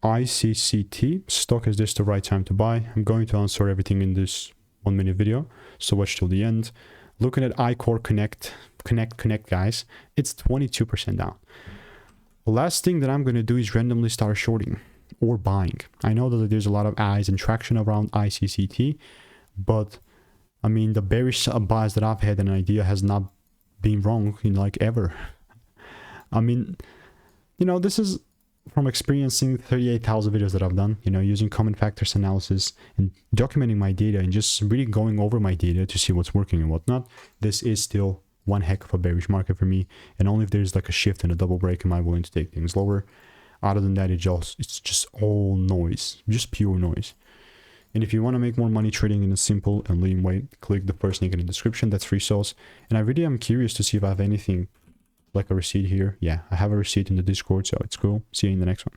ICCT stock, is this the right time to buy? I'm going to answer everything in this 1 minute video, so watch till the end. Looking at iCoreConnect, connect guys, it's 22% down. The last thing that I'm going to do is randomly start shorting or buying. I know that there's a lot of eyes and traction around ICCT, but I mean, the bearish bias that I've had an idea has not been wrong in like ever. I mean, you know, this is from experiencing 38,000 videos that I've done, you know, using common factors analysis and documenting my data and just really going over my data to see what's working and whatnot. This is still one heck of a bearish market for me, and only if there's like a shift and a double break am I willing to take things lower. Other than that, it's just all noise, just pure noise. And if you want to make more money trading in a simple and lean way, click the first link in the description. That's free sauce. And I really am curious to see if I have anything like a receipt here. Yeah, I have a receipt in the Discord, so it's cool. See you in the next one.